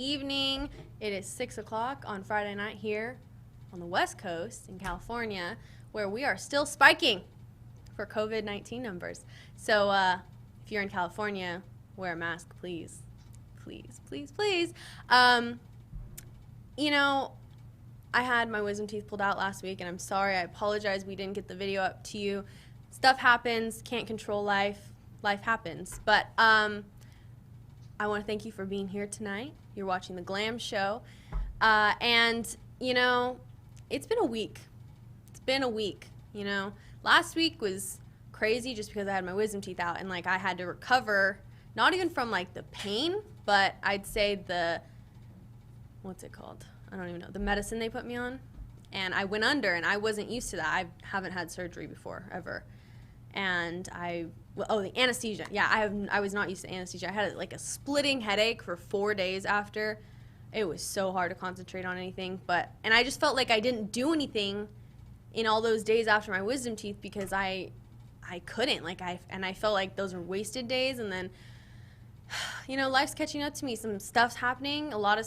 evening. It is 6 o'clock on Friday night here on the West Coast in California, where we are still spiking for COVID-19 numbers. So if you're in California, wear a mask, please. Please, please, please. You know, I had my wisdom teeth pulled out last week, and I'm sorry. I apologize we didn't get the video up to you. Stuff happens. Can't control life. Life happens. But I want to thank you for being here tonight. You're watching the GLAM Show. And, you know, it's been a week. It's been a week, you know. Last week was crazy just because I had my wisdom teeth out, and, like, I had to recover, not even from, like, the pain, but I'd say the, what's it called? I don't even know. The medicine they put me on. And I went under, and I wasn't used to that. I haven't had surgery before, ever. And the anesthesia. Yeah, I was not used to anesthesia. I had like a splitting headache for 4 days after. It was so hard to concentrate on anything. And I just felt like I didn't do anything in all those days after my wisdom teeth because I couldn't. I felt like those were wasted days. And then, you know, life's catching up to me. Some stuff's happening. A lot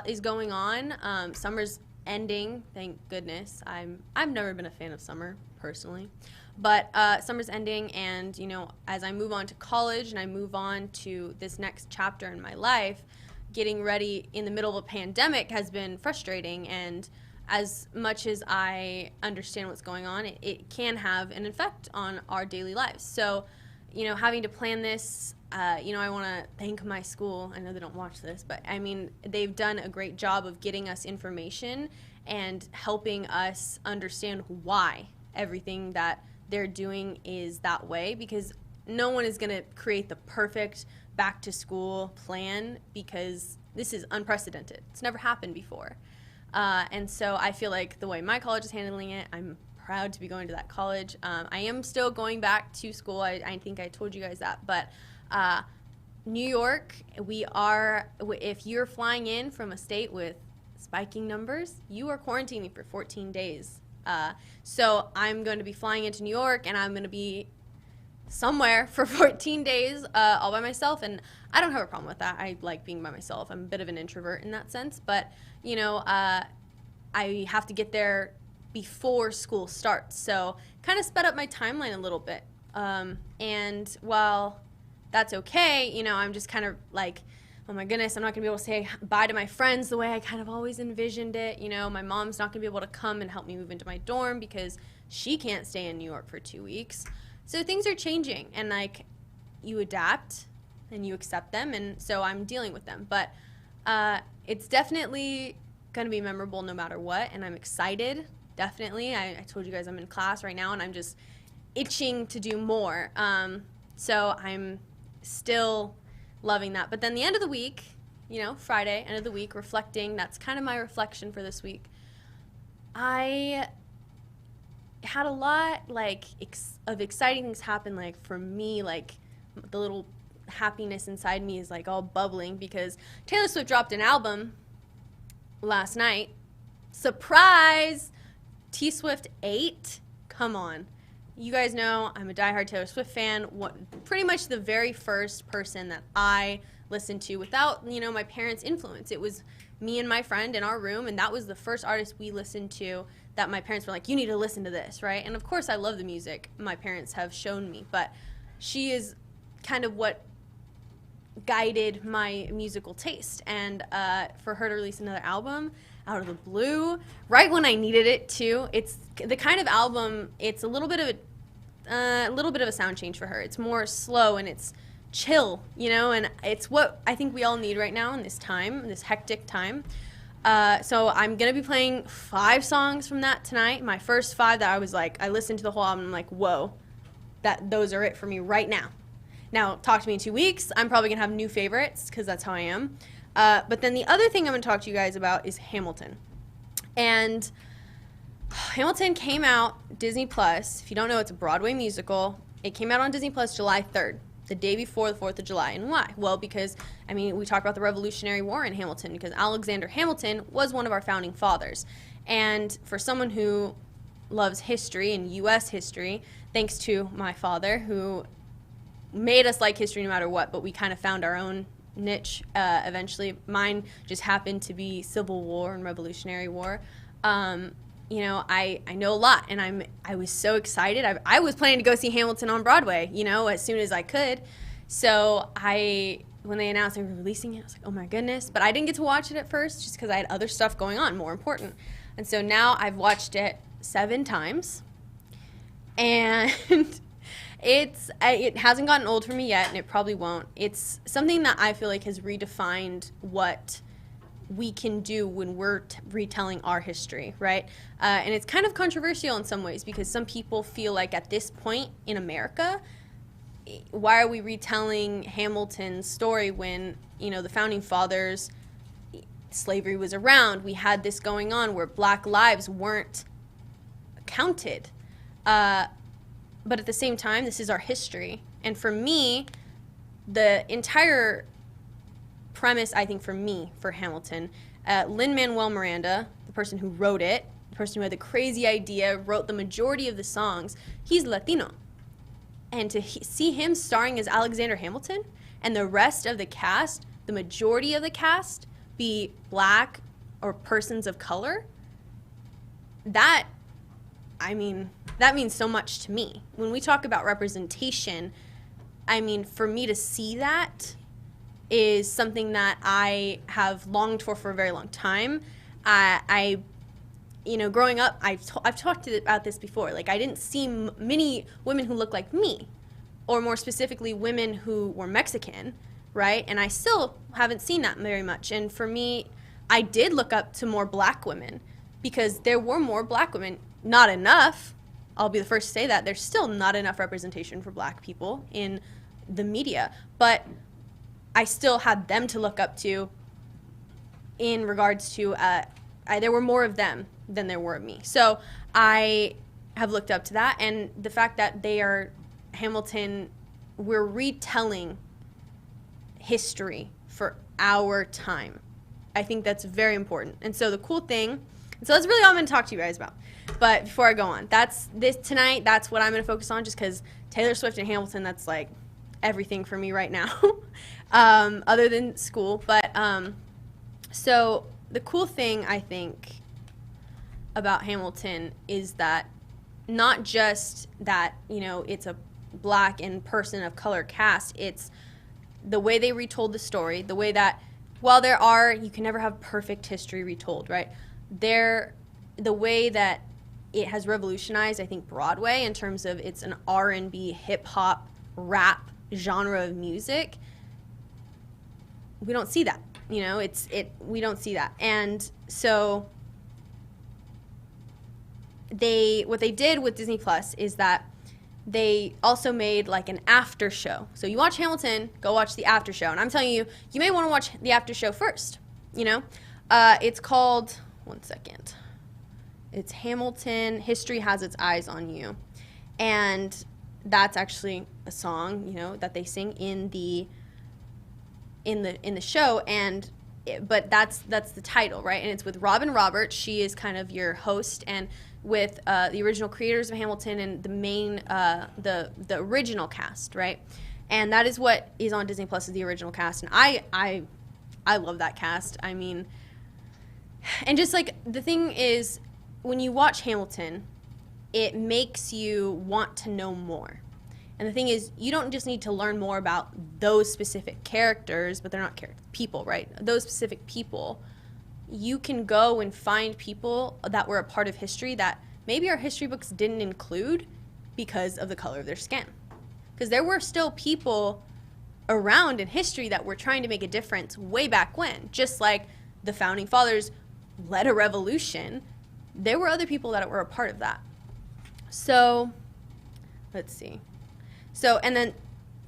is going on. Summer's ending, thank goodness. I've never been a fan of summer personally. But summer's ending, and, you know, as I move on to college and I move on to this next chapter in my life, getting ready in the middle of a pandemic has been frustrating. And as much as I understand what's going on, it can have an effect on our daily lives. So, you know, having to plan this, you know, I want to thank my school. I know they don't watch this, but, I mean, they've done a great job of getting us information and helping us understand why everything that they're doing is that way, because no one is going to create the perfect back to school plan because this is unprecedented. It's never happened before. And so I feel like the way my college is handling it, I'm proud to be going to that college. I am still going back to school. I think I told you guys that. But New York, if you're flying in from a state with spiking numbers, you are quarantining for 14 days. So I'm going to be flying into New York, and I'm going to be somewhere for 14 days all by myself, and I don't have a problem with that. I like being by myself. I'm a bit of an introvert in that sense, but, you know, I have to get there before school starts, so kind of sped up my timeline a little bit. And while that's okay, you know, I'm just kind of like, oh my goodness, I'm not going to be able to say bye to my friends the way I kind of always envisioned it. You know, my mom's not going to be able to come and help me move into my dorm because she can't stay in New York for 2 weeks. So things are changing, and, like, you adapt and you accept them, and so I'm dealing with them. But it's definitely going to be memorable no matter what, and I'm excited, definitely. I told you guys I'm in class right now, and I'm just itching to do more. So I'm still loving that. But then the end of the week, you know, Friday, end of the week, reflecting, that's kind of my reflection for this week. I had a lot, like, of exciting things happen, like, for me, like, the little happiness inside me is, like, all bubbling because Taylor Swift dropped an album last night. Surprise! T-Swift 8? Come on. You guys know I'm a diehard Taylor Swift fan. Pretty much the very first person that I listened to without, you know, my parents' influence. It was me and my friend in our room, and that was the first artist we listened to that my parents were like, you need to listen to this, right? And of course I love the music my parents have shown me, but she is kind of what guided my musical taste. And for her to release another album out of the blue, right when I needed it too, it's the kind of album, it's a little bit of a sound change for her. It's more slow and it's chill, you know, and it's what I think we all need right now in this time, in this hectic time. So I'm going to be playing 5 songs from that tonight. My first 5 that I was like, I listened to the whole album, I'm like, whoa, those are it for me right now. Now, talk to me in 2 weeks. I'm probably going to have new favorites because that's how I am. But then the other thing I'm going to talk to you guys about is Hamilton. And Hamilton came out Disney Plus. If you don't know, it's a Broadway musical. It came out on Disney Plus July 3rd, the day before the 4th of July. And why? Well, because, I mean, we talk about the Revolutionary War in Hamilton because Alexander Hamilton was one of our founding fathers. And for someone who loves history and U.S. history, thanks to my father, who made us like history no matter what, but we kind of found our own niche eventually. Mine just happened to be Civil War and Revolutionary War. You know, I know a lot, and I was so excited. I was planning to go see Hamilton on Broadway, you know, as soon as I could. So when they announced they were releasing it, I was like, oh my goodness. But I didn't get to watch it at first just because I had other stuff going on, more important. And so now I've watched it 7 times, and it hasn't gotten old for me yet, and it probably won't. It's something that I feel like has redefined what we can do when we're retelling our history, right? And it's kind of controversial in some ways because some people feel like at this point in America, why are we retelling Hamilton's story when, you know, the founding fathers, slavery was around, we had this going on where black lives weren't counted. But at the same time, this is our history. And for me, the entire premise, I think, for Hamilton, Lin-Manuel Miranda, the person who wrote it, the person who had the crazy idea, wrote the majority of the songs, he's Latino. And to see him starring as Alexander Hamilton and the rest of the cast, the majority of the cast, be black or persons of color, that means so much to me. When we talk about representation, I mean, for me to see that is something that I have longed for a very long time. You know, growing up, I've talked about this before. Like, I didn't see many women who looked like me, or more specifically, women who were Mexican, right? And I still haven't seen that very much. And for me, I did look up to more black women because there were more black women. Not enough. I'll be the first to say that. There's still not enough representation for black people in the media. But I still had them to look up to in regards to, there were more of them than there were of me. So I have looked up to that. And the fact that they are Hamilton, we're retelling history for our time. I think that's very important. And so the cool thing, and so that's really all I'm going to talk to you guys about. But before I go on, that's what I'm going to focus on, just because Taylor Swift and Hamilton, that's like everything for me right now, other than school. But so the cool thing, I think, about Hamilton is that not just that, you know, it's a black and person of color cast, it's the way they retold the story, the way that, while you can never have perfect history retold, right? The way that it has revolutionized, I think, Broadway in terms of it's an R&B, hip-hop, rap genre of music. We don't see that, you know, we don't see that. And so what they did with Disney Plus is that they also made like an after show. So you watch Hamilton, go watch the after show. And I'm telling you, you may want to watch the after show first, you know? It's called, one second. It's Hamilton, History Has Its Eyes on You. And that's actually a song, you know, that they sing in the show, but that's the title, right? And it's with Robin Roberts. She is kind of your host, and with the original creators of Hamilton and the main the original cast, right? And that is what is on Disney Plus, is the original cast, and I love that cast. I mean, and just like the thing is, when you watch Hamilton, it makes you want to know more. And the thing is, you don't just need to learn more about those specific characters, but they're not people, right? Those specific people. You can go and find people that were a part of history that maybe our history books didn't include because of the color of their skin. Because there were still people around in history that were trying to make a difference way back when. Just like the founding fathers led a revolution, there were other people that were a part of that. So, let's see. So, and then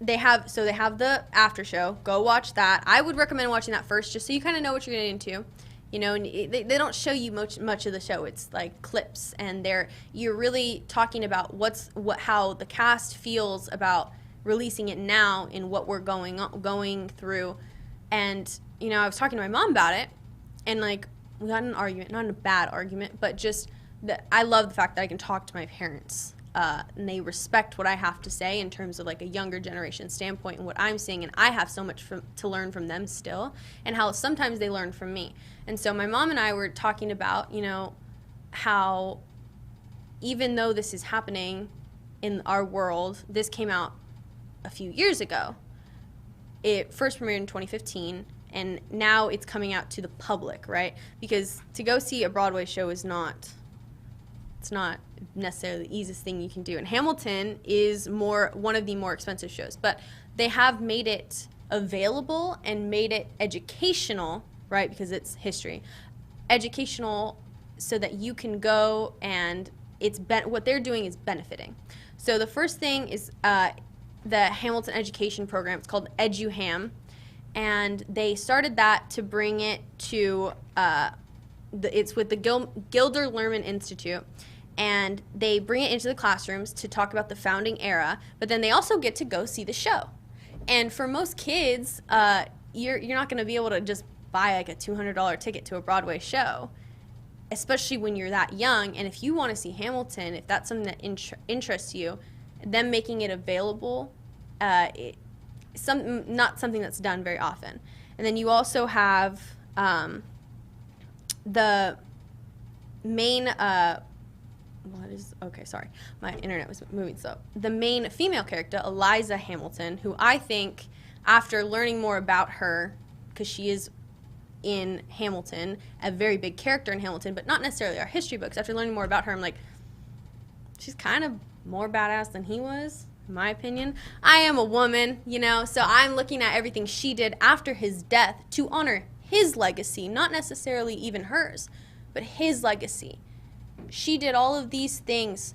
they have the after show. Go watch that. I would recommend watching that first, just so you kind of know what you're getting into. You know, and they don't show you much of the show. It's like clips, and you're really talking about how the cast feels about releasing it now and what we're going through. And you know, I was talking to my mom about it, and like we got in an argument, not in a bad argument, but just that I love the fact that I can talk to my parents and they respect what I have to say in terms of like a younger generation standpoint and what I'm seeing, and I have so much to learn from them still, and how sometimes they learn from me. And so my mom and I were talking about, you know, how even though this is happening in our world, this came out a few years ago. It first premiered in 2015, and now it's coming out to the public, right? Because to go see a Broadway show is not, it's not necessarily the easiest thing you can do. And Hamilton is one of the more expensive shows, but they have made it available and made it educational, right? Because it's history, educational, so that you can go and what they're doing is benefiting. So the first thing is the Hamilton education program. It's called EduHam, and they started that to bring it to it's with the Gilder Lehrman Institute, and they bring it into the classrooms to talk about the founding era, but then they also get to go see the show. And for most kids, you're not going to be able to just buy like a $200 ticket to a Broadway show, especially when you're that young. And if you want to see Hamilton, if that's something that interests you, them making it available, not something that's done very often. And then you also have the main sorry, my internet was moving slow. The main female character, Eliza Hamilton, who I think, after learning more about her, because she is in Hamilton, a very big character in Hamilton, but not necessarily our history books. After learning more about her, I'm like, she's kind of more badass than he was, in my opinion. I am a woman, you know, so I'm looking at everything she did after his death to honor his legacy, not necessarily even hers, but his legacy. She did all of these things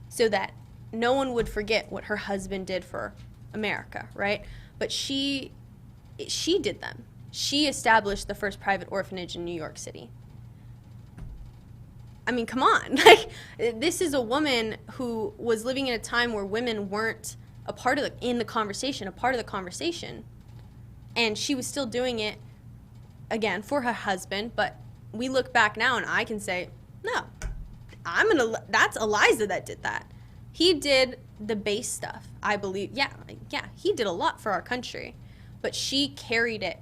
so that no one would forget what her husband did for America, right? But she did them. She established the first private orphanage in New York City. I mean, come on. Like, this is a woman who was living in a time where women weren't a part of the conversation. And she was still doing it, again, for her husband. But we look back now and I can say, no, that's Eliza that did that. He did the base stuff, I believe. Yeah, he did a lot for our country. But she carried it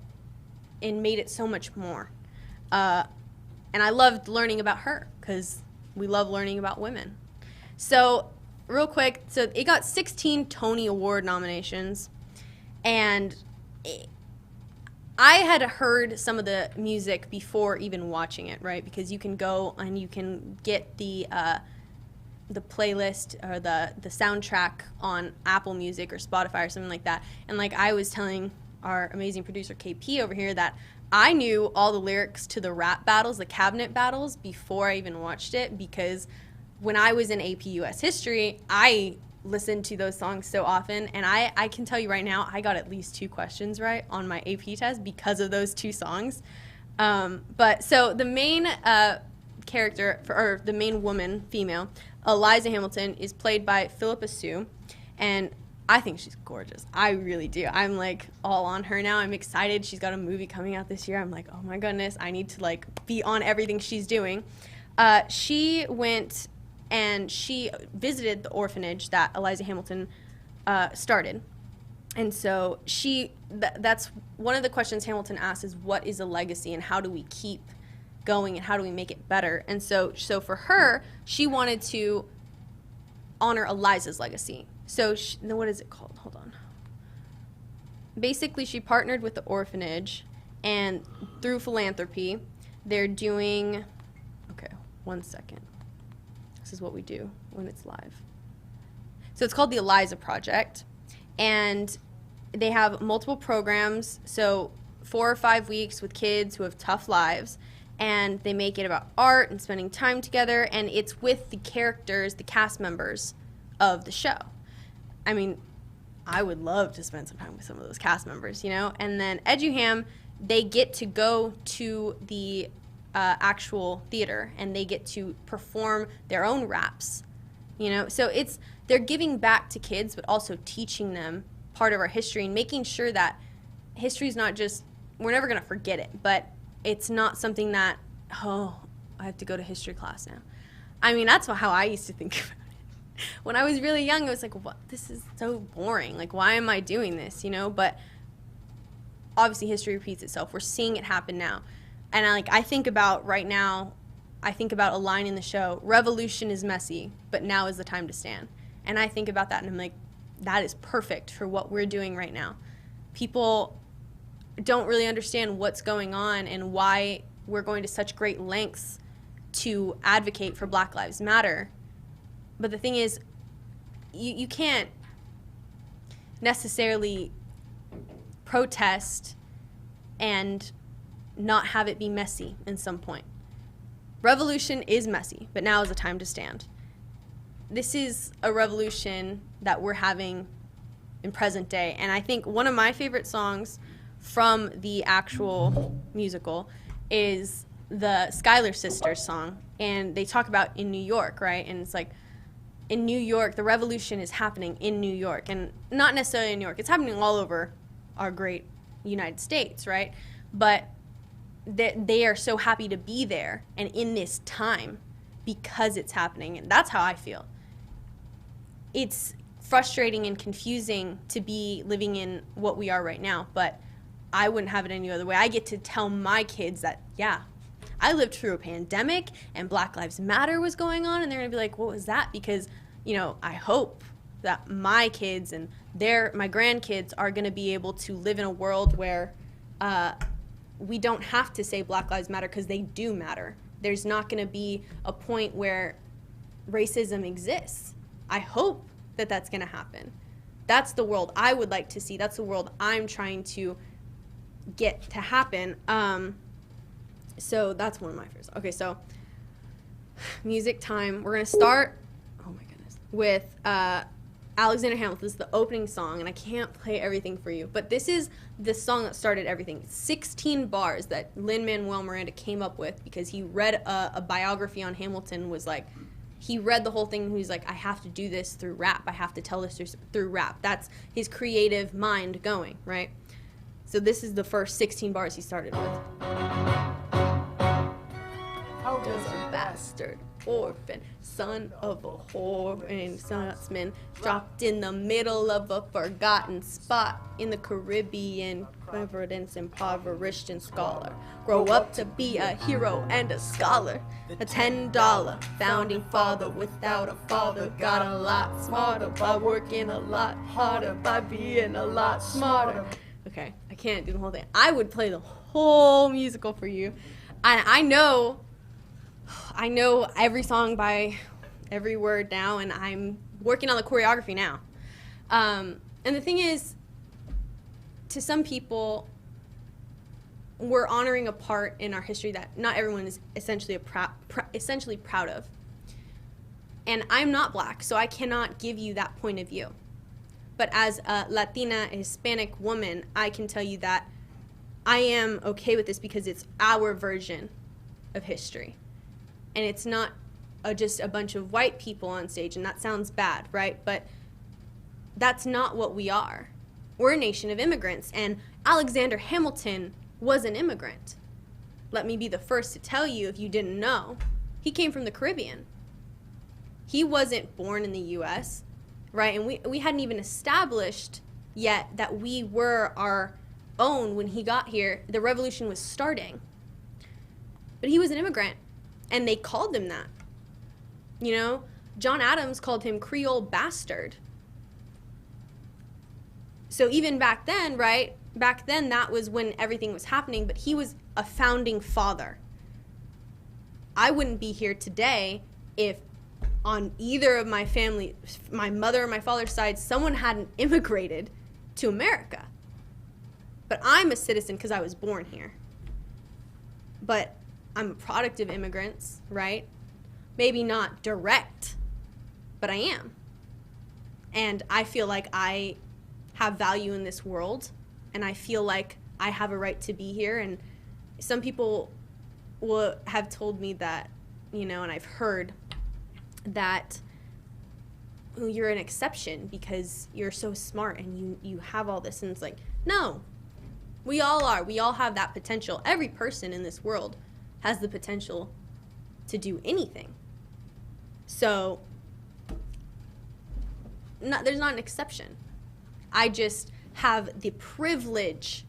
and made it so much more. And I loved learning about her, because we love learning about women. So real quick, so it got 16 Tony Award nominations, and I had heard some of the music before even watching it, right? Because you can go and you can get the playlist or the soundtrack on Apple Music or Spotify or something like that. And like I was telling our amazing producer KP over here that I knew all the lyrics to the rap battles, the cabinet battles, before I even watched it, because when I was in AP US History, I listened to those songs so often, and I can tell you right now, I got at least 2 questions right on my AP test because of those 2 songs. But so the main character, or the main woman, female, Eliza Hamilton, is played by Philippa Sue, and I think she's gorgeous. I really do. I'm like all on her now. I'm excited. She's got a movie coming out this year. I'm like, oh my goodness, I need to like be on everything she's doing. She went and she visited the orphanage that Eliza Hamilton started. And so that's one of the questions Hamilton asked, is what is a legacy and how do we keep going and how do we make it better? And so for her, she wanted to honor Eliza's legacy. So what is it called? Hold on. Basically, she partnered with the orphanage, and through philanthropy, they're doing, okay, one second. This is what we do when it's live. So it's called the Eliza Project, and they have multiple programs, so 4 or 5 weeks with kids who have tough lives, and they make it about art and spending time together, and it's with the characters, the cast members of the show. I mean, I would love to spend some time with some of those cast members, you know? And then EduHam, they get to go to the actual theater, and they get to perform their own raps, you know? So they're giving back to kids, but also teaching them part of our history and making sure that history is not just, we're never going to forget it, but it's not something that, oh, I have to go to history class now. I mean, that's how I used to think about it. when I was really young, I was like, what? This is so boring. Like, why am I doing this, you know? But obviously history repeats itself. We're seeing it happen now. And I think about right now, I think about a line in the show, revolution is messy, but now is the time to stand. And I think about that and I'm like, that is perfect for what we're doing right now. People don't really understand what's going on and why we're going to such great lengths to advocate for Black Lives Matter. But the thing is, you can't necessarily protest and not have it be messy in some point. Revolution is messy, but now is the time to stand. This is a revolution that we're having in present day. And I think one of my favorite songs from the actual musical is the Schuyler Sisters song. And they talk about in New York, right? And it's like, in New York, the revolution is happening in New York. And not necessarily in New York. It's happening all over our great United States, right? But they are so happy to be there and in this time because it's happening. And that's how I feel. It's frustrating and confusing to be living in what we are right now, but I wouldn't have it any other way. I get to tell my kids that, yeah, I lived through a pandemic and Black Lives Matter was going on, and they're gonna be like, what was that? Because, you know, I hope that my kids and my grandkids are gonna be able to live in a world where we don't have to say Black Lives Matter, because they do matter. There's not gonna be a point where racism exists. I hope that that's gonna happen. That's the world I would like to see. That's the world I'm trying to get to happen. So that's one of my favorites. Okay, so music time. We're gonna start, oh my goodness, with Alexander Hamilton. This is the opening song, and I can't play everything for you, but this is the song that started everything. 16 bars that Lin-Manuel Miranda came up with because he read a biography on Hamilton. Was like, he read the whole thing and he's like, I have to do this through rap. I have to tell this through rap. That's his creative mind going, right? So this is the first 16 bars he started with. How does a bastard orphan, son of a whore and Scotsman, dropped in the middle of a forgotten spot in the Caribbean, Providence, impoverished and scholar, grow up to be a hero and a scholar, a $10 founding father without a father, got a lot smarter by working a lot harder, by being a lot smarter. Okay, I can't do the whole thing. I would play the whole musical for you. And I know every song by every word now, and I'm working on the choreography now. And the thing is, to some people, we're honoring a part in our history that not everyone is essentially proud of. And I'm not Black, so I cannot give you that point of view. But as a Latina, Hispanic woman, I can tell you that I am okay with this because it's our version of history. And it's not just a bunch of white people on stage, and that sounds bad, right? But that's not what we are. We're a nation of immigrants, and Alexander Hamilton was an immigrant. Let me be the first to tell you, if you didn't know, he came from the Caribbean. He wasn't born in the U.S., right? And we hadn't even established yet that we were our own when he got here. The revolution was starting. But he was an immigrant, and they called him that. You know, John Adams called him Creole bastard. So even back then, right? Back then, that was when everything was happening, but he was a founding father. I wouldn't be here today if on either of my family, my mother or my father's side, someone hadn't immigrated to America. But I'm a citizen because I was born here. But I'm a product of immigrants, right? Maybe not direct, but I am. And I feel like I have value in this world, and I feel like I have a right to be here. And some people will have told me that, you know, and I've heard that you're an exception because you're so smart and you have all this. And it's like, no, we all are. We all have that potential. Every person in this world has the potential to do anything. So there's not an exception. I just have the privilege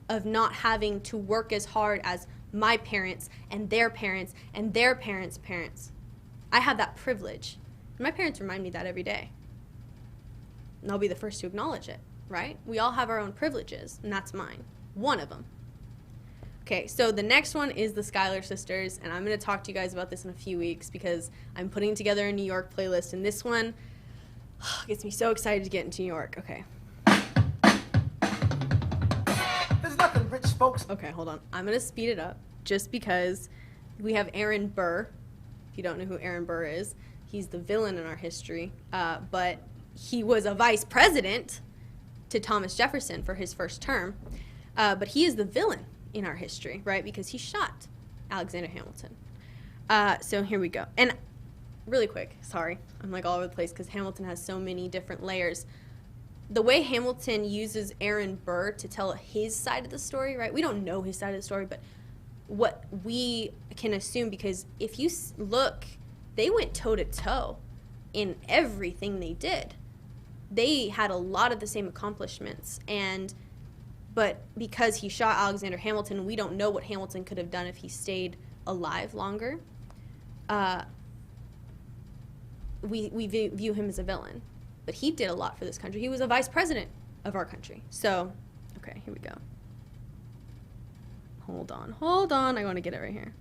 of not having to work as hard as my parents and their parents and their parents' parents. I have that privilege. My parents remind me that every day. And I'll be the first to acknowledge it, right? We all have our own privileges, and that's mine. One of them. Okay, so the next one is the Schuyler sisters, and I'm going to talk to you guys about this in a few weeks because I'm putting together a New York playlist, and this one gets me so excited to get into New York. Okay. There's nothing rich folks. Okay, hold on. I'm going to speed it up just because we have Aaron Burr. If you don't know who Aaron Burr is, he's the villain in our history, but he was a vice president to Thomas Jefferson for his first term, but he is the villain in our history, right? Because he shot Alexander Hamilton. So here we go. And really quick, sorry, I'm like all over the place because Hamilton has so many different layers. The way Hamilton uses Aaron Burr to tell his side of the story, right? We don't know his side of the story, but what we can assume, because if you look, they went toe-to-toe in everything they did. They had a lot of the same accomplishments, but because he shot Alexander Hamilton, we don't know what Hamilton could have done if he stayed alive longer. We view him as a villain, but he did a lot for this country. He was a vice president of our country. So, okay, here we go. Hold on, I want to get it right here.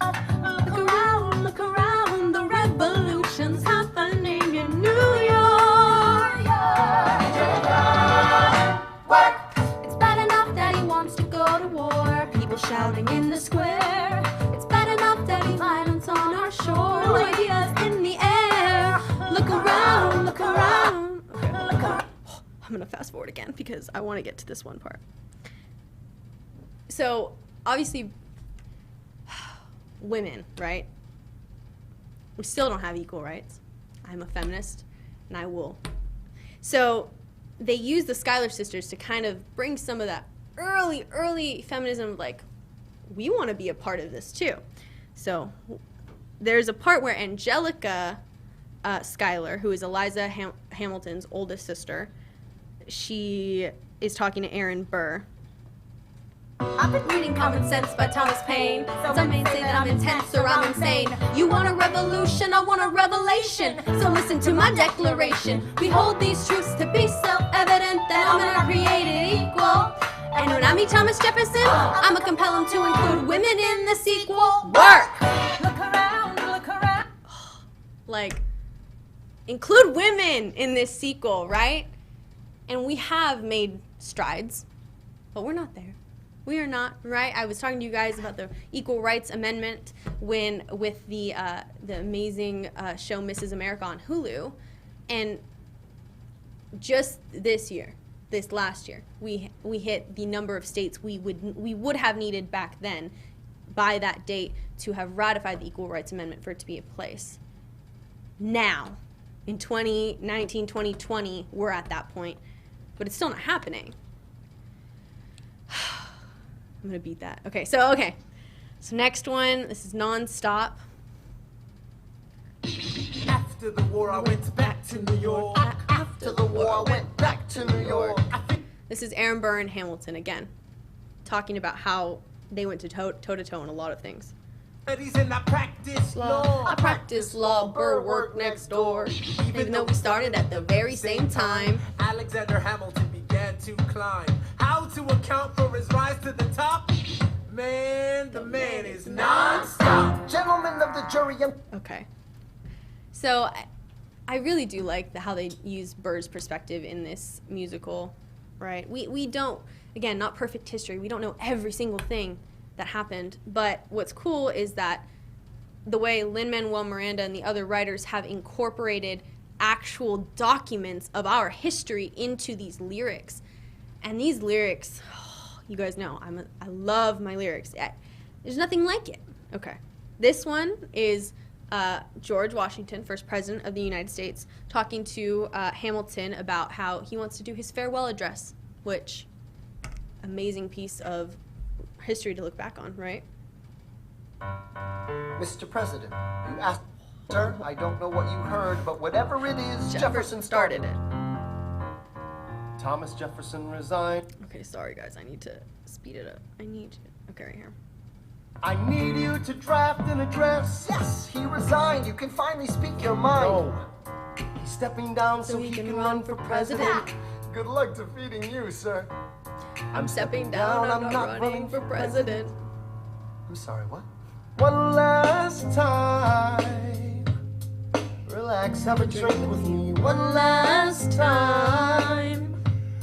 Look around, the revolution's happening in New York. It's bad enough that he wants to go to war. People shouting in the square. It's bad enough that he violence on our shore. No ideas in the air. Look around, look around. Okay. Look around. I'm gonna fast forward again because I want to get to this one part. So obviously, women, right? We still don't have equal rights. I'm a feminist, and I will. So they use the Schuyler sisters to kind of bring some of that early feminism, like, we want to be a part of this too. So there's a part where Angelica Schuyler, who is Eliza Hamilton's oldest sister, she is talking to Aaron Burr. I've been reading Common Sense by Thomas Paine. Some may say that I'm intense or I'm insane. You want a revolution, I want a revelation. So listen to my declaration. We hold these truths to be self-evident, that I'm gonna create it equal. And when I meet Thomas Jefferson, I'ma compel him to include women in the sequel. Work! Look around, look around. Like, include women in this sequel, right? And we have made strides, but we're not there. We are not, right? I was talking to you guys about the Equal Rights Amendment with the amazing show Mrs. America on Hulu, and just this last year, we hit the number of states we would have needed back then by that date to have ratified the Equal Rights Amendment for it to be in place. Now, in 2019, 2020, we're at that point, but it's still not happening. I'm gonna beat that. Okay, so next one, this is nonstop. After the war, I went back to New York. After the war, I went back to New York. This is Aaron Burr and Hamilton again, talking about how they went to toe-to-toe in a lot of things. And I practice law. I practice law. Burr worked next door. Even though we started at the very same time. Alexander Hamilton began to climb. How to account for his rise to the top? Man, the man is non-stop. Gentlemen of the jury. Okay. So I really do like how they use Burr's perspective in this musical, right? We don't, again, not perfect history. We don't know every single thing that happened, but what's cool is that the way Lin-Manuel Miranda and the other writers have incorporated actual documents of our history into these lyrics. And these lyrics, you guys know, I love my lyrics. There's nothing like it. Okay. This one is George Washington, first president of the United States, talking to Hamilton about how he wants to do his farewell address, which, amazing piece of history to look back on, right? Mr. President, you asked... Sir, I don't know what you heard, but whatever it is, Jefferson started it. Thomas Jefferson resigned. Okay, sorry guys, I need to speed it up. Okay, right here. I need you to draft an address. Yes, he resigned. You can finally speak your mind. No. He's stepping down so he can run for president. Good luck defeating you, sir. I'm stepping down, I'm not running for president. I'm sorry, what? One last time. Relax, have a drink with me. One last time.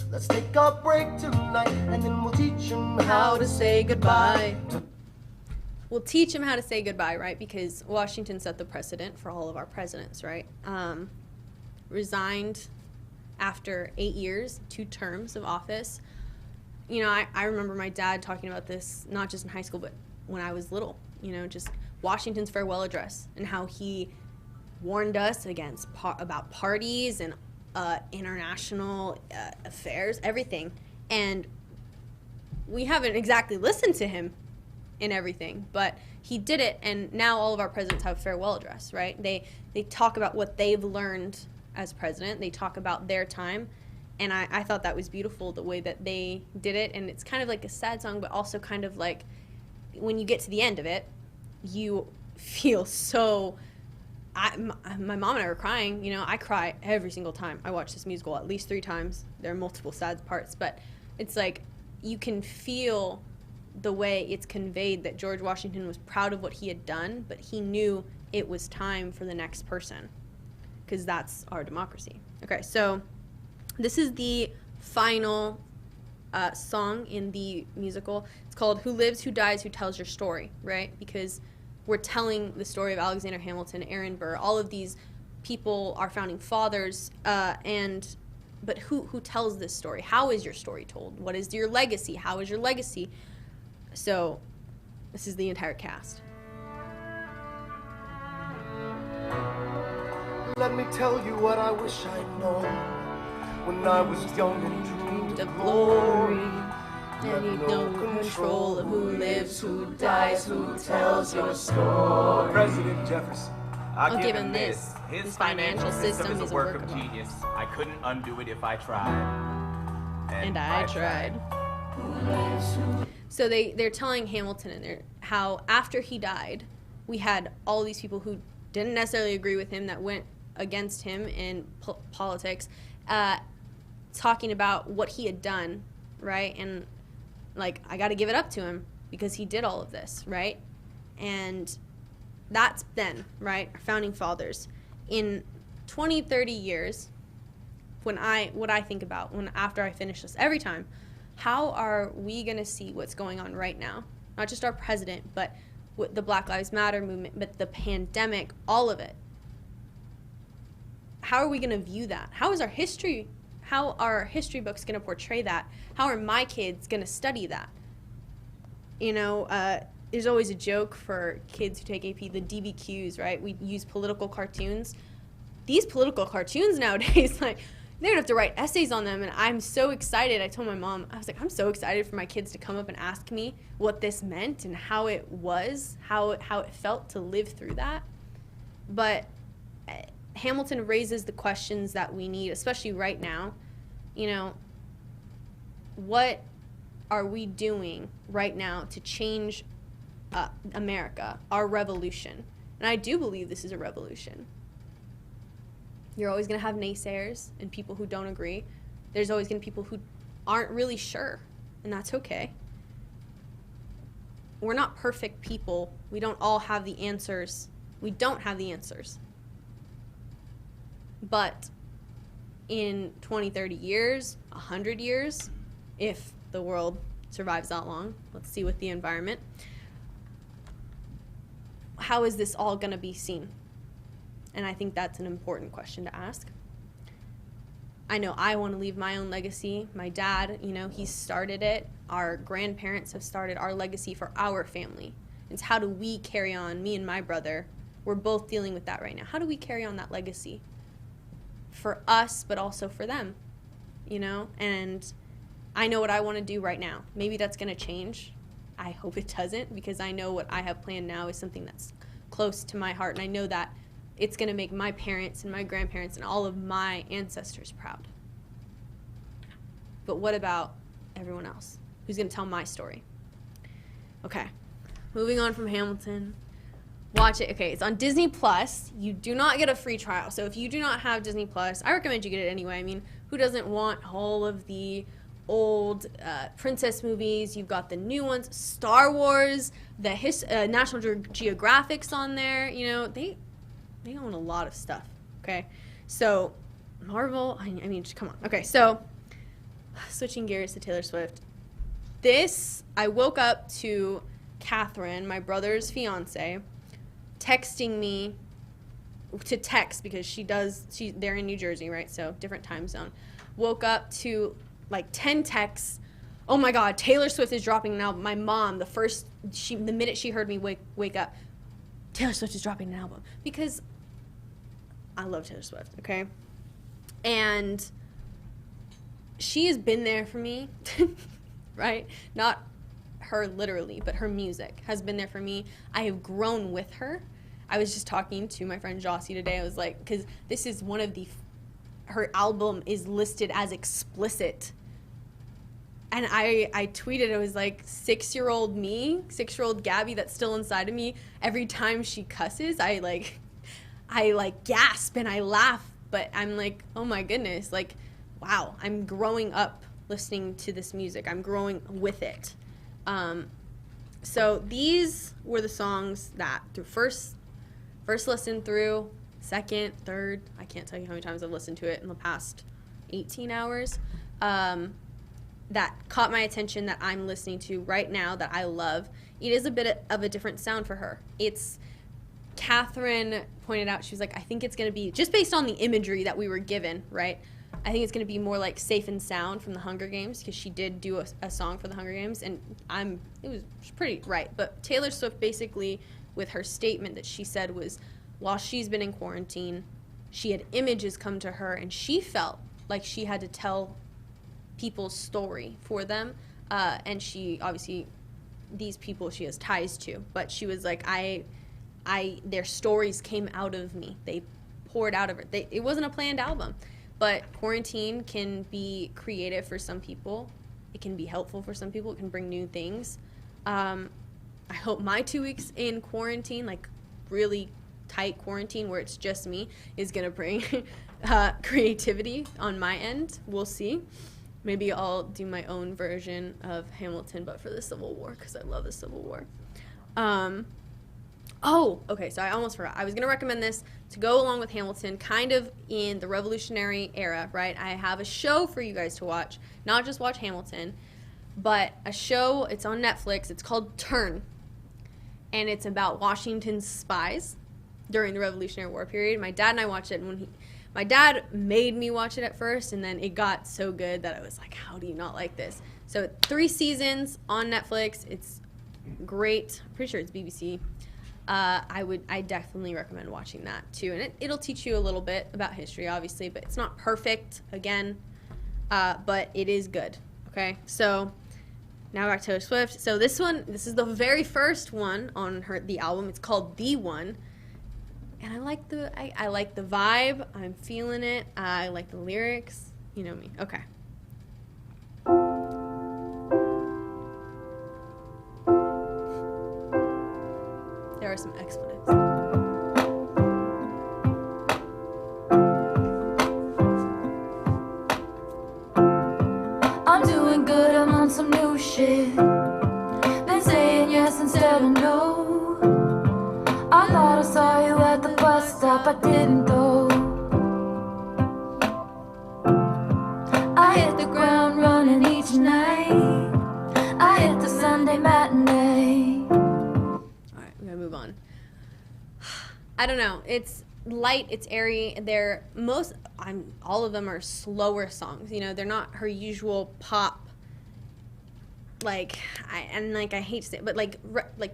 Let's take a break tonight, and then we'll teach him how to say goodbye. We'll teach him how to say goodbye, right? Because Washington set the precedent for all of our presidents, right? Resigned after 8 years, 2 terms of office. You know, I remember my dad talking about this, not just in high school, but when I was little. You know, just Washington's farewell address and how he warned us against about parties and international affairs, everything. And we haven't exactly listened to him in everything, but he did it, and now all of our presidents have a farewell address, right? They talk about what they've learned as president. They talk about their time, and I thought that was beautiful, the way that they did it. And it's kind of like a sad song, but also kind of like when you get to the end of it, you feel so... my mom and I were crying. You know, I cry every single time I watch this musical, at least 3 times. There are multiple sad parts, but it's like you can feel the way it's conveyed that George Washington was proud of what he had done, but he knew it was time for the next person, because that's our democracy. Okay, so this is the final song in the musical. It's called Who Lives, Who Dies, Who Tells Your Story, right? Because we're telling the story of Alexander Hamilton, Aaron Burr, all of these people, our founding fathers, but who tells this story? How is your story told? What is your legacy? How is your legacy? So this is the entire cast. Let me tell you what I wish I'd known when I was young and dreamed of glory. And you know control of who lives, who dies, who tells your story. Oh, President Jefferson. I'll give him this. His financial system is a work of genius. I couldn't undo it if I tried. And I tried. So they're telling Hamilton and how after he died, we had all these people who didn't necessarily agree with him, that went against him in politics, talking about what he had done, right? And like, I got to give it up to him because he did all of this, right? And that's then, right, our founding fathers. In 20, 30 years, what I think about after I finish this every time, how are we going to see what's going on right now? Not just our president, but the Black Lives Matter movement, but the pandemic, all of it. How are we going to view that? How are our history books going to portray that? How are my kids going to study that? You know, there's always a joke for kids who take AP, the DBQs, right? We use political cartoons. These political cartoons nowadays, like, they're going to have to write essays on them, and I'm so excited. I told my mom, I was like, I'm so excited for my kids to come up and ask me what this meant and how it was, how it felt to live through that. But Hamilton raises the questions that we need, especially right now. You know, what are we doing right now to change America, our revolution? And I do believe this is a revolution. You're always going to have naysayers and people who don't agree. There's always going to be people who aren't really sure, and that's okay. We're not perfect people. We don't all have the answers. We don't have the answers. But in 20, 30 years, 100 years, if the world survives that long, let's see with the environment, how is this all going to be seen? And I think that's an important question to ask. I know I want to leave my own legacy. My dad, you know, he started it. Our grandparents have started our legacy for our family. It's how do we carry on, me and my brother, we're both dealing with that right now. How do we carry on that legacy? For us, but also for them, you know? And I know what I want to do right now. Maybe that's going to change. I hope it doesn't, because I know what I have planned now is something that's close to my heart. And I know that it's going to make my parents and my grandparents and all of my ancestors proud. But what about everyone else? Who's going to tell my story? Okay, moving on from Hamilton. Watch it. Okay, it's on Disney Plus. You do not get a free trial. So if you do not have Disney Plus, I recommend you get it anyway. I mean, who doesn't want all of the old princess movies? You've got the new ones, Star Wars, the National Geographic's on there. You know, they own a lot of stuff. Okay, so Marvel. I mean, come on. Okay, so switching gears to Taylor Swift. I woke up to Catherine, my brother's fiance, texting me to text because they're in New Jersey, right? So different time zone. Woke up to like 10 texts. Oh my God, Taylor Swift is dropping an album. My mom, the minute she heard me wake up, Taylor Swift is dropping an album, because I love Taylor Swift, okay? And she has been there for me, right? Not her literally, but her music has been there for me. I have grown with her. I was just talking to my friend Jossie today. I was like, because this is one of her album is listed as explicit. And I tweeted, it was like 6-year-old me, 6-year-old Gabby that's still inside of me. Every time she cusses, I gasp and I laugh, but I'm like, oh my goodness, like, wow, I'm growing up listening to this music. I'm growing with it. So these were the songs that through first listen through, second, third, I can't tell you how many times I've listened to it in the past 18 hours, that caught my attention, that I'm listening to right now, that I love. It is a bit of a different sound for her. Catherine pointed out, she was like, I think it's going to be, just based on the imagery that we were given, right? I think it's going to be more like Safe and Sound from the Hunger Games, because she did do a song for the Hunger Games, and it was pretty right. But Taylor Swift basically, with her statement that she said was, while she's been in quarantine, she had images come to her, and she felt like she had to tell people's story for them. And she, obviously, these people she has ties to, but she was like, their stories came out of me. They poured out of her. It wasn't a planned album. But quarantine can be creative for some people. It can be helpful for some people. It can bring new things. I hope my 2 weeks in quarantine, like really tight quarantine where it's just me, is going to bring creativity on my end. We'll see. Maybe I'll do my own version of Hamilton, but for the Civil War, because I love the Civil War. Oh, okay, so I almost forgot. I was going to recommend this to go along with Hamilton, kind of in the Revolutionary era, right? I have a show for you guys to watch, not just watch Hamilton, but a show. It's on Netflix. It's called Turn, and it's about Washington's spies during the Revolutionary War period. My dad and I watched it, and my dad made me watch it at first, and then it got so good that I was like, how do you not like this? So 3 seasons on Netflix. It's great. I'm pretty sure it's BBC. I definitely recommend watching that too, and it'll teach you a little bit about history, obviously, but it's not perfect, again, but it is good. Okay, so now back to Taylor Swift. So this is the very first one on the album. It's called The One, and I like the vibe. I'm feeling it. I like the lyrics. You know me. Okay. There are some expletives. I'm doing good, I'm on some new shit. Been saying yes instead of no. I thought I saw you at the bus stop, I didn't though. I hit the ground running each night. I hit the Sunday matinee. Move on. I don't know. It's light. It's airy. All of them are slower songs. You know, they're not her usual pop. I hate to say it, but like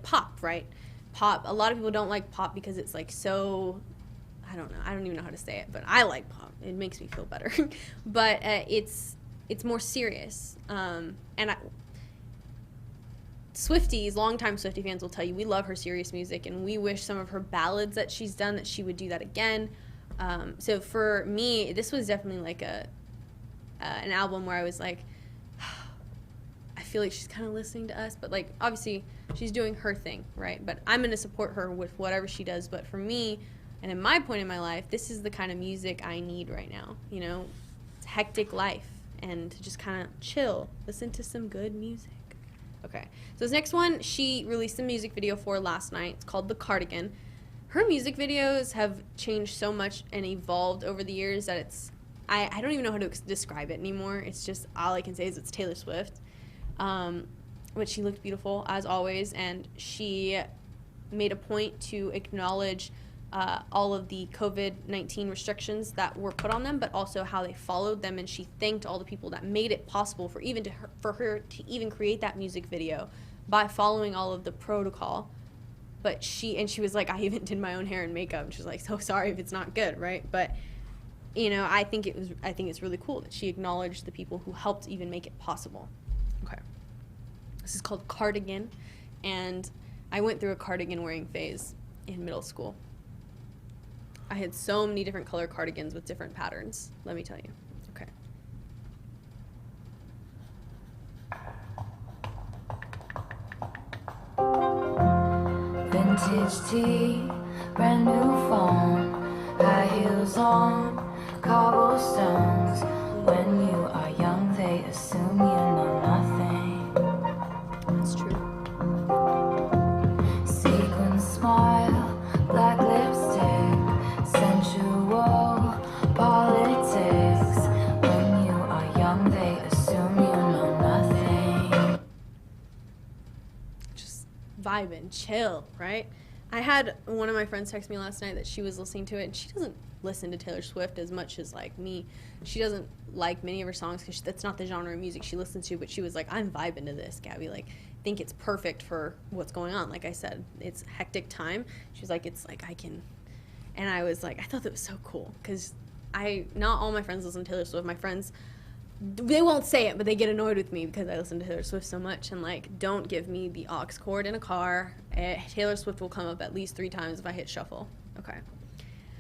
pop, right? Pop. A lot of people don't like pop because it's like so. I don't know. I don't even know how to say it, but I like pop. It makes me feel better. But it's more serious. And Swifties, longtime Swiftie fans will tell you we love her serious music, and we wish some of her ballads that she's done that she would do that again. So for me, this was definitely like an album where I was like, I feel like she's kind of listening to us, but like obviously she's doing her thing, right? But I'm gonna support her with whatever she does. But for me, and in my point in my life, this is the kind of music I need right now. You know, it's hectic life, and to just kind of chill, listen to some good music. Okay, so this next one, she released a music video for last night. It's called The Cardigan. Her music videos have changed so much and evolved over the years that I don't even know how to describe it anymore. It's just, all I can say is it's Taylor Swift. But she looked beautiful, as always, and she made a point to acknowledge all of the COVID-19 restrictions that were put on them, but also how they followed them, and she thanked all the people that made it possible for her to even create that music video by following all of the protocol. But she was like, I even did my own hair and makeup, and she's like, so sorry if it's not good, right? But you know, I think it's really cool that she acknowledged the people who helped even make it possible. Okay, this is called Cardigan, and I went through a cardigan wearing phase in middle school. I had so many different color cardigans with different patterns, let me tell you. Okay. Vintage tee, brand new phone, high heels on, cobblestones. When you are young, they assume you know nothing. That's true. Sequin smile, black lipstick, sensual politics. When you are young, they assume you know nothing. Just vibing, chill, right? I had one of my friends text me last night that she was listening to it, and she doesn't listen to Taylor Swift as much as like me. She doesn't like many of her songs because that's not the genre of music she listens to, but she was like, I'm vibing to this, Gabby. Like, I think it's perfect for what's going on. Like I said, it's hectic time. She was like, it's like I can, and I was like, I thought that was so cool because not all my friends listen to Taylor Swift. My friends, they won't say it, but they get annoyed with me because I listen to Taylor Swift so much, and like, don't give me the aux cord in a car. Taylor Swift will come up at least 3 times if I hit shuffle. Okay.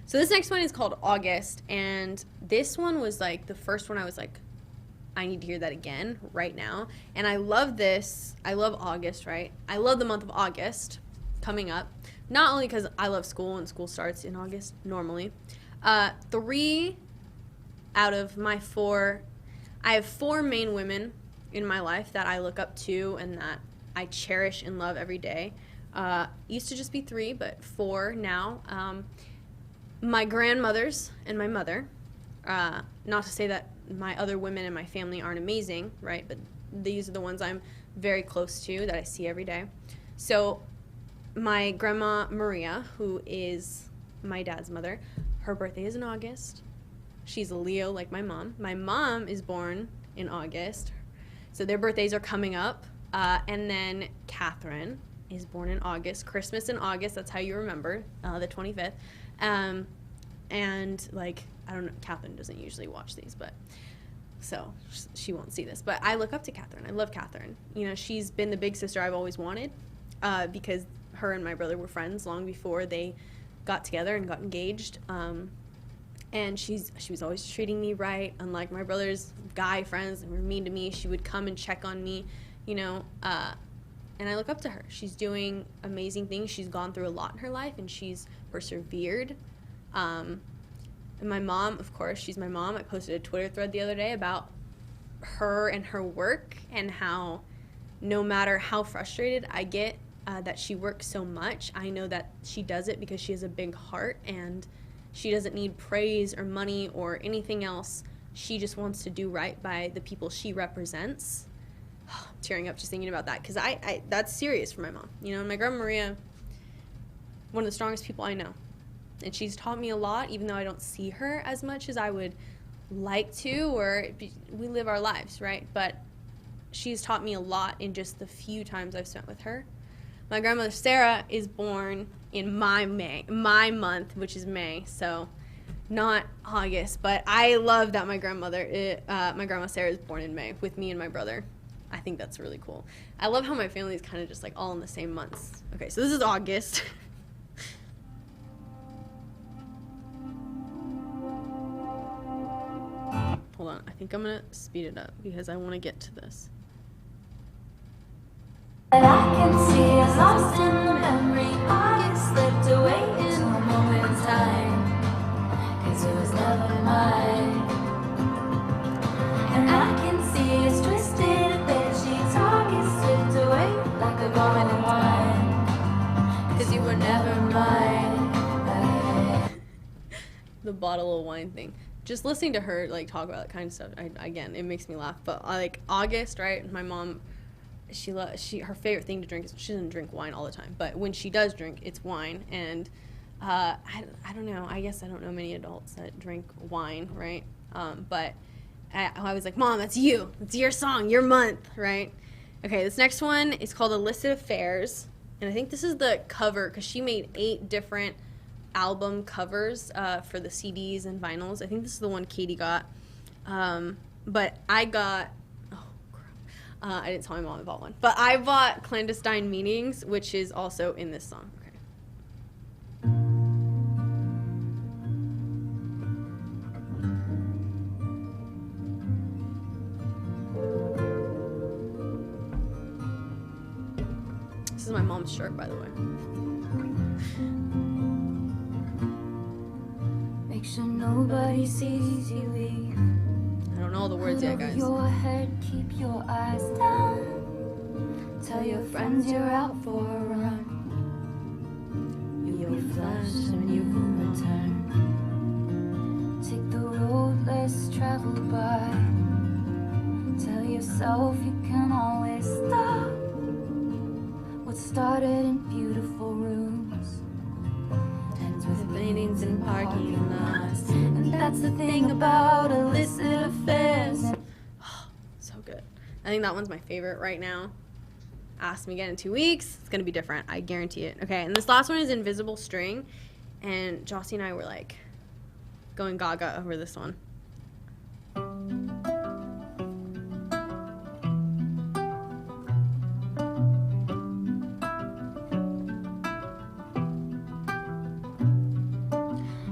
So this next one is called August, and this one was like the first one I was like, I need to hear that again right now. And I love this. I love August, right? I love the month of August coming up. Not only because I love school, and school starts in August normally. 3 out of my 4, I have 4 main women in my life that I look up to and that I cherish and love every day. Used to just be 3, but 4 now. My grandmothers and my mother. Not to say that my other women in my family aren't amazing, right? But these are the ones I'm very close to that I see every day. So my grandma Maria, who is my dad's mother, her birthday is in August. She's a Leo like my mom. My mom is born in August. So their birthdays are coming up. And then Catherine is born in August. Christmas in August, that's how you remember, the 25th. And like, I don't know, Catherine doesn't usually watch these, but so she won't see this. But I look up to Catherine. I love Catherine. You know, she's been the big sister I've always wanted, because her and my brother were friends long before they got together and got engaged. And she was always treating me right. Unlike my brother's guy friends that were mean to me, she would come and check on me, you know, and I look up to her. She's doing amazing things. She's gone through a lot in her life, and she's persevered. And my mom, of course, she's my mom. I posted a Twitter thread the other day about her and her work, and how no matter how frustrated I get that she works so much, I know that she does it because she has a big heart, and she doesn't need praise or money or anything else. She just wants to do right by the people she represents. I'm tearing up just thinking about that, because I that's serious for my mom. You know, my grandma Maria, one of the strongest people I know. And she's taught me a lot, even though I don't see her as much as I would like to, we live our lives, right? But she's taught me a lot in just the few times I've spent with her. My grandmother Sarah is born in my month, which is May, so not August. But I love that my grandma Sarah is born in May with me and my brother. I think that's really cool. I love how my family is kind of just like all in the same months. Okay, so this is August. Hold on, I think I'm gonna speed it up because I want to get to this. But I can see us lost in the memory. August slipped away in a moment's time, 'cause it was never mine. And I can see us twisted in bed sheets. August slipped away like a garment of wine, 'cause you were never mine. The bottle of wine thing. Just listening to her like talk about that kind of stuff, again, it makes me laugh. But like August, right? My mom, her favorite thing to drink is, she doesn't drink wine all the time, but when she does drink, it's wine. And I don't know. I guess I don't know many adults that drink wine, right? But I was like, Mom, that's you. It's your song, your month, right? Okay, this next one is called Illicit Affairs, and I think this is the cover because she made 8 different album covers for the CDs and vinyls. I think this is the one Katie got, but I got, oh crap, I didn't tell my mom I bought one, but I bought Clandestine Meanings, which is also in this song. Okay. This is my mom's shirt, by the way. Make sure nobody sees you leave. I don't know all the words yet, guys. Your head, keep your eyes down. Tell your friends you're out for a run. You'll be flashed when you return. Take the road less traveled by. Tell yourself you can always stop. What started in beautiful rooms ends with meetings in parking lots. And that's the thing about illicit affairs. So good. I think that one's my favorite right now. Ask me again in 2 weeks. It's going to be different. I guarantee it. Okay, and this last one is Invisible String. And Jossie and I were like going gaga over this one.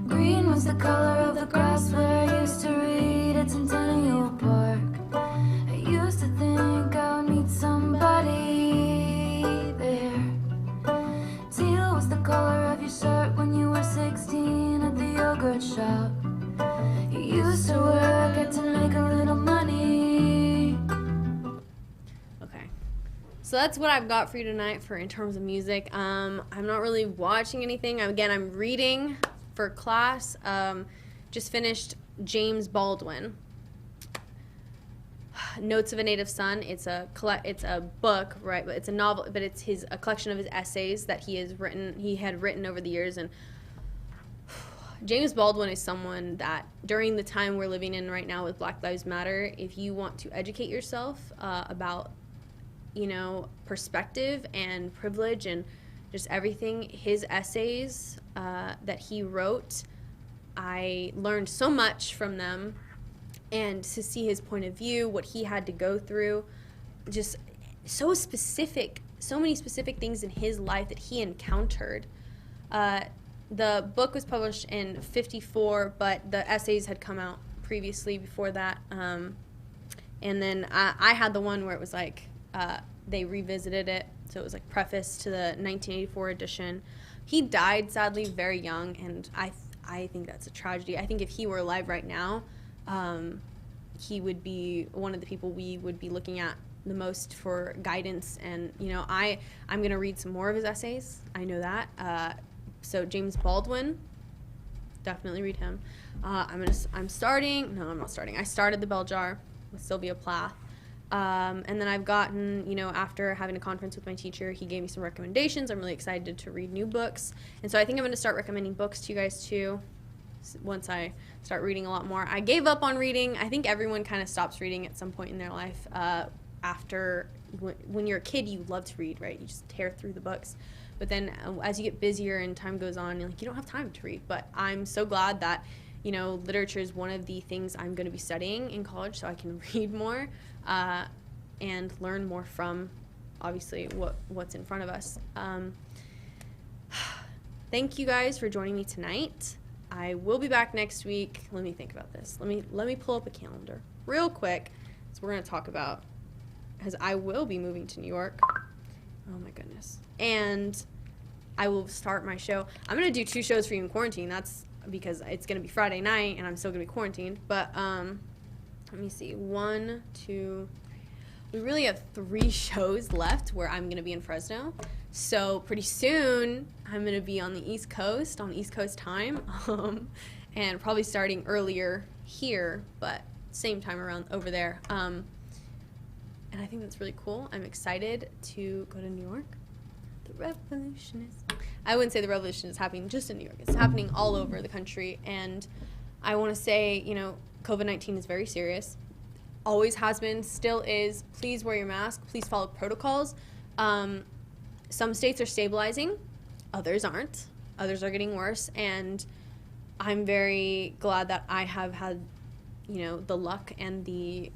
Green was the color of the grass where I used to read at Centennial Park. I used to think I would meet somebody there. Teal was the color of your shirt when you were 16 at the yogurt shop. You used to work at to make a little money. Okay. So that's what I've got for you tonight in terms of music. I'm not really watching anything. I'm reading for class. Just finished James Baldwin, Notes of a Native Son. It's a book, right? But it's a novel. But it's a collection of his essays that he had written over the years. And James Baldwin is someone that during the time we're living in right now with Black Lives Matter, if you want to educate yourself about, perspective and privilege and just everything, his essays that he wrote, I learned so much from them, and to see his point of view, what he had to go through, just so specific, so many specific things in his life that he encountered. The book was published in '54, but the essays had come out previously before that. And then I had the one where it was like they revisited it, so it was like preface to the 1984 edition. He died sadly very young, and I think that's a tragedy. I think if he were alive right now, he would be one of the people we would be looking at the most for guidance. And I'm gonna read some more of his essays. I know that. So James Baldwin, definitely read him. I'm not starting. I started The Bell Jar with Sylvia Plath. And then I've gotten, after having a conference with my teacher, he gave me some recommendations. I'm really excited to read new books. And so I think I'm going to start recommending books to you guys too once I start reading a lot more. I gave up on reading. I think everyone kind of stops reading at some point in their life. When you're a kid, you love to read, right? You just tear through the books. But then as you get busier and time goes on, you don't have time to read. But I'm so glad that, literature is one of the things I'm going to be studying in college so I can read more. and learn more from, obviously, what's in front of us. Thank you guys for joining me tonight. I will be back next week. Let me think about this. Let me pull up a calendar real quick. So we're going to talk about, because I will be moving to New York. Oh my goodness. And I will start my show. I'm going to do 2 shows for you in quarantine. That's because it's going to be Friday night and I'm still going to be quarantined. But let me see. 1, 2, 3. We really have 3 shows left where I'm going to be in Fresno. So pretty soon I'm going to be on the East Coast, on East Coast time, and probably starting earlier here, but same time around over there. And I think that's really cool. I'm excited to go to New York. The revolution is... I wouldn't say the revolution is happening just in New York. It's happening all over the country. And I want to say, you know, COVID-19 is very serious. Always has been, still is. Please wear your mask. Please follow protocols. Some states are stabilizing. Others aren't. Others are getting worse. And I'm very glad that I have had, you know, the luck and the,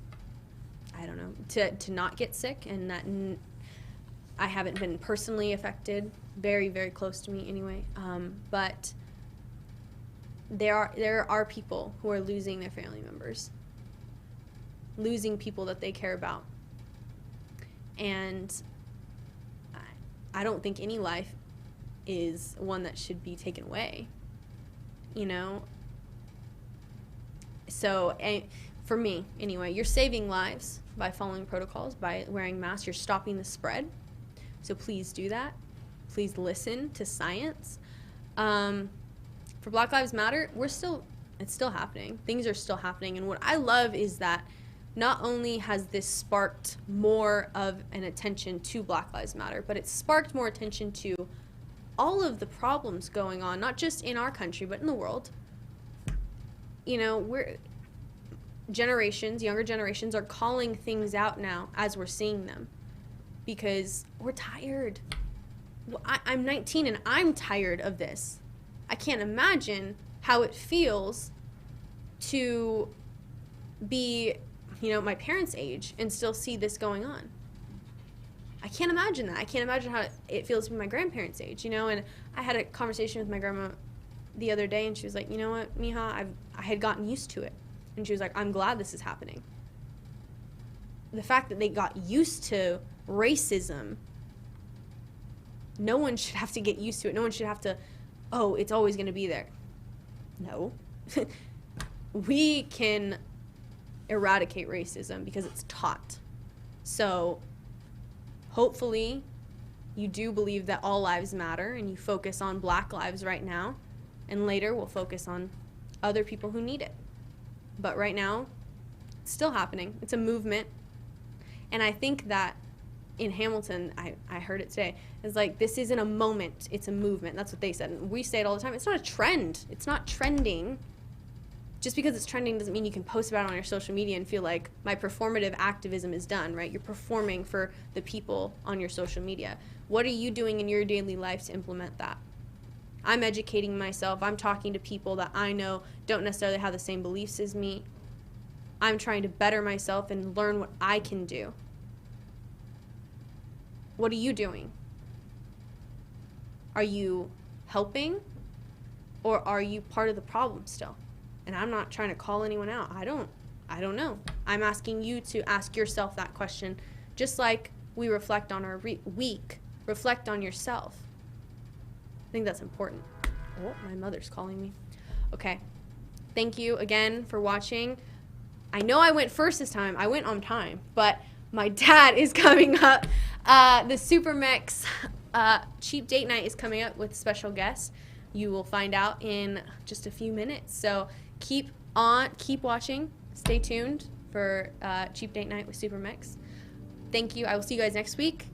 I don't know, to not get sick, and that I haven't been personally affected, very, very close to me anyway. But there are people who are losing their family members, losing people that they care about. And I don't think any life is one that should be taken away, you know? So for me, anyway, you're saving lives by following protocols, by wearing masks. You're stopping the spread. So please do that. Please listen to science. For Black Lives Matter, it's still happening. Things are still happening. And what I love is that not only has this sparked more of an attention to Black Lives Matter, but it's sparked more attention to all of the problems going on, not just in our country, but in the world. You know, younger generations are calling things out now as we're seeing them, because we're tired. I'm 19 and I'm tired of this. I can't imagine how it feels to be, you know, my parents' age and still see this going on. I can't imagine that. I can't imagine how it feels to be my grandparents' age, you know. And I had a conversation with my grandma the other day, and she was like, you know what, Mija, I had gotten used to it. And she was like, I'm glad this is happening. The fact that they got used to racism, no one should have to get used to it. No one should have to, oh, it's always going to be there. No. We can eradicate racism because it's taught. So hopefully you do believe that all lives matter and you focus on Black lives right now, and later we'll focus on other people who need it. But right now, it's still happening. It's a movement. And I think that in Hamilton, I heard it today, it's like, this isn't a moment, it's a movement. That's what they said. And we say it all the time. It's not a trend. It's not trending. Just because it's trending doesn't mean you can post about it on your social media and feel like my performative activism is done, right? You're performing for the people on your social media. What are you doing in your daily life to implement that? I'm educating myself. I'm talking to people that I know don't necessarily have the same beliefs as me. I'm trying to better myself and learn what I can do. What are you doing? Are you helping, or are you part of the problem still? And I'm not trying to call anyone out. I don't know. I'm asking you to ask yourself that question, just like we reflect on our week. Reflect on yourself. I think that's important. Oh, my mother's calling me. Okay. Thank you again for watching. I know I went first this time. I went on time, but my dad is coming up. The Super Mix Cheap Date Night is coming up with special guests. You will find out in just a few minutes. So keep watching. Stay tuned for Cheap Date Night with Super Mix. Thank you. I will see you guys next week.